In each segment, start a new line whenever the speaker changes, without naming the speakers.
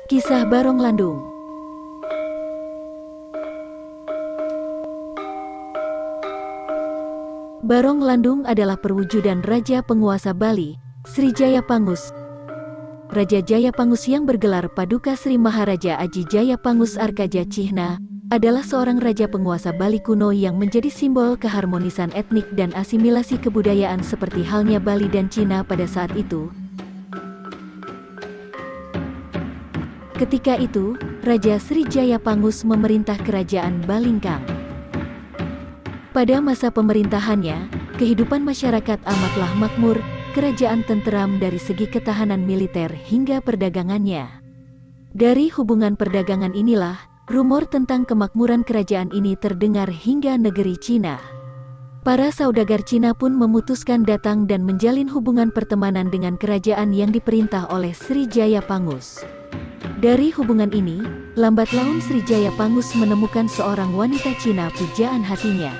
Kisah Barong Landung. Barong Landung adalah perwujudan Raja Penguasa Bali, Sri Jayapangus. Raja Jayapangus yang bergelar Paduka Sri Maharaja Aji Jayapangus Arkaja Cihna adalah seorang raja penguasa Bali kuno yang menjadi simbol keharmonisan etnik dan asimilasi kebudayaan seperti halnya Bali dan Cina pada saat itu. Ketika itu, Raja Sri Jayapangus memerintah kerajaan Balingkang. Pada masa pemerintahannya, kehidupan masyarakat amatlah makmur, kerajaan tenteram dari segi ketahanan militer hingga perdagangannya. Dari hubungan perdagangan inilah, rumor tentang kemakmuran kerajaan ini terdengar hingga negeri Cina. Para saudagar Cina pun memutuskan datang dan menjalin hubungan pertemanan dengan kerajaan yang diperintah oleh Sri Jayapangus. Dari hubungan ini, lambat laun Sri Jayapangus menemukan seorang wanita Cina pujaan hatinya.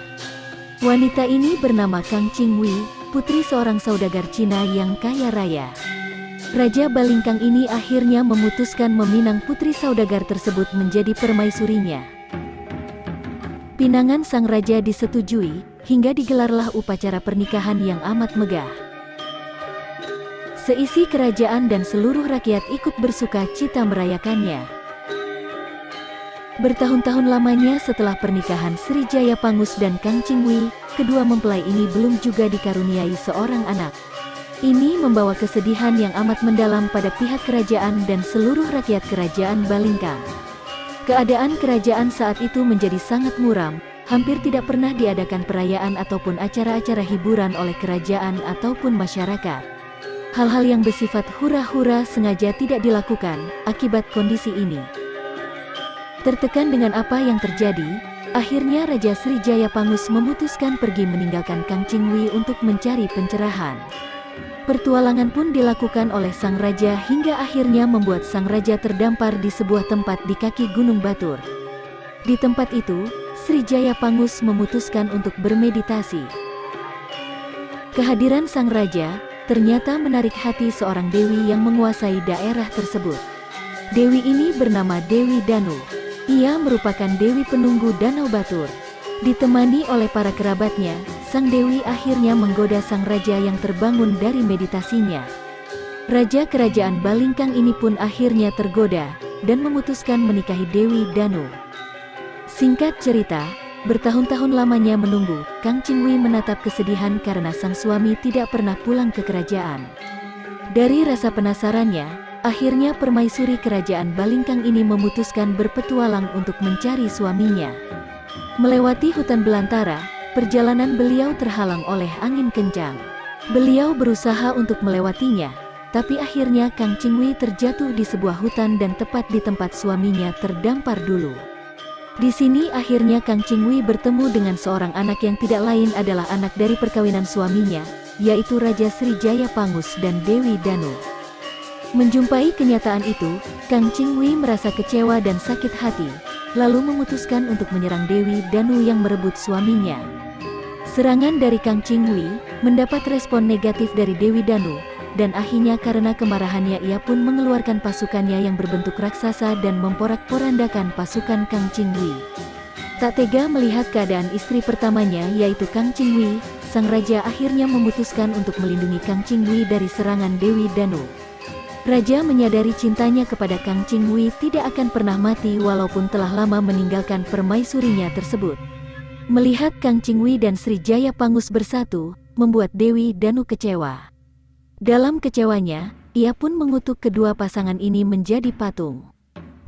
Wanita ini bernama Kang Qingwei, putri seorang saudagar Cina yang kaya raya. Raja Balingkang ini akhirnya memutuskan meminang putri saudagar tersebut menjadi permaisurinya. Pinangan sang raja disetujui, hingga digelarlah upacara pernikahan yang amat megah. Seisi kerajaan dan seluruh rakyat ikut bersuka cita merayakannya. Bertahun-tahun lamanya setelah pernikahan Sri Jayapangus dan Kang Qingwei, kedua mempelai ini belum juga dikaruniai seorang anak. Ini membawa kesedihan yang amat mendalam pada pihak kerajaan dan seluruh rakyat kerajaan Balingkang. Keadaan kerajaan saat itu menjadi sangat muram, hampir tidak pernah diadakan perayaan ataupun acara-acara hiburan oleh kerajaan ataupun masyarakat. Hal-hal yang bersifat hura-hura sengaja tidak dilakukan akibat kondisi ini. Tertekan dengan apa yang terjadi, akhirnya Raja Sri Jayapangus memutuskan pergi meninggalkan Kang Qingwei untuk mencari pencerahan. Pertualangan pun dilakukan oleh sang raja hingga akhirnya membuat sang raja terdampar di sebuah tempat di kaki Gunung Batur. Di tempat itu, Sri Jayapangus memutuskan untuk bermeditasi. Kehadiran sang raja ternyata menarik hati seorang dewi yang menguasai daerah tersebut. Dewi ini bernama Dewi Danu. Ia merupakan dewi penunggu Danau Batur. Ditemani oleh para kerabatnya, sang dewi akhirnya menggoda sang raja yang terbangun dari meditasinya. Raja kerajaan Balingkang ini pun akhirnya tergoda dan memutuskan menikahi Dewi Danu. Singkat cerita, bertahun-tahun lamanya menunggu, Kang Qingwei menatap kesedihan karena sang suami tidak pernah pulang ke kerajaan. Dari rasa penasarannya, akhirnya permaisuri kerajaan Balingkang ini memutuskan berpetualang untuk mencari suaminya. Melewati hutan belantara, perjalanan beliau terhalang oleh angin kencang. Beliau berusaha untuk melewatinya, tapi akhirnya Kang Qingwei terjatuh di sebuah hutan dan tepat di tempat suaminya terdampar dulu. Di sini akhirnya Kang Qingwei bertemu dengan seorang anak yang tidak lain adalah anak dari perkawinan suaminya, yaitu Raja Sri Jayapangus dan Dewi Danu. Menjumpai kenyataan itu, Kang Qingwei merasa kecewa dan sakit hati, lalu memutuskan untuk menyerang Dewi Danu yang merebut suaminya. Serangan dari Kang Qingwei mendapat respon negatif dari Dewi Danu, dan akhirnya karena kemarahannya ia pun mengeluarkan pasukannya yang berbentuk raksasa dan memporak-porandakan pasukan Kang Qingwei. Tak tega melihat keadaan istri pertamanya yaitu Kang Qingwei, sang raja akhirnya memutuskan untuk melindungi Kang Qingwei dari serangan Dewi Danu. Raja menyadari cintanya kepada Kang Qingwei tidak akan pernah mati walaupun telah lama meninggalkan permaisurinya tersebut. Melihat Kang Qingwei dan Sri Jayapangus bersatu, membuat Dewi Danu kecewa. Dalam kecewanya, ia pun mengutuk kedua pasangan ini menjadi patung.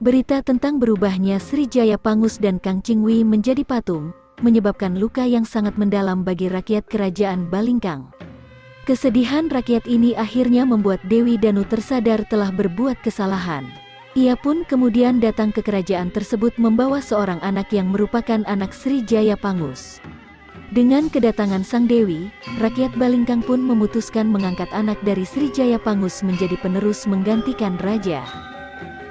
Berita tentang berubahnya Sri Jayapangus dan Kang Qingwei menjadi patung, menyebabkan luka yang sangat mendalam bagi rakyat kerajaan Balingkang. Kesedihan rakyat ini akhirnya membuat Dewi Danu tersadar telah berbuat kesalahan. Ia pun kemudian datang ke kerajaan tersebut membawa seorang anak yang merupakan anak Sri Jayapangus. Dengan kedatangan sang dewi, rakyat Balingkang pun memutuskan mengangkat anak dari Sri Jayapangus menjadi penerus menggantikan raja.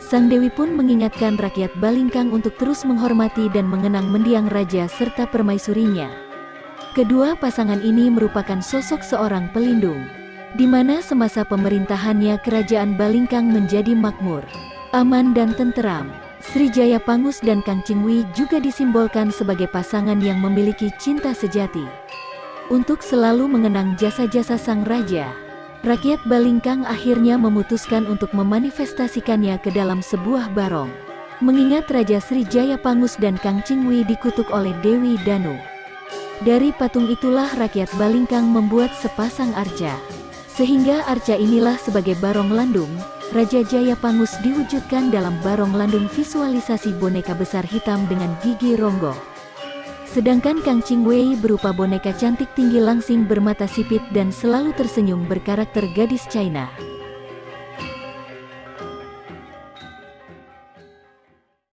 Sang dewi pun mengingatkan rakyat Balingkang untuk terus menghormati dan mengenang mendiang raja serta permaisurinya. Kedua pasangan ini merupakan sosok seorang pelindung, di mana semasa pemerintahannya kerajaan Balingkang menjadi makmur. aman dan tenteram. Srijaya Pangus dan Kang Chingwi juga disimbolkan sebagai pasangan yang memiliki cinta sejati. Untuk selalu mengenang jasa-jasa sang raja, rakyat Balingkang akhirnya memutuskan untuk memanifestasikannya ke dalam sebuah barong. Mengingat Raja Srijaya Pangus dan Kang Chingwi dikutuk oleh Dewi Danu. Dari patung itulah rakyat Balingkang membuat sepasang arca. Sehingga arca inilah sebagai barong landung, Raja Jaya Pangus diwujudkan dalam barong landung visualisasi boneka besar hitam dengan gigi ronggo. Sedangkan Kang Chingwi berupa boneka cantik tinggi langsing bermata sipit dan selalu tersenyum berkarakter gadis China.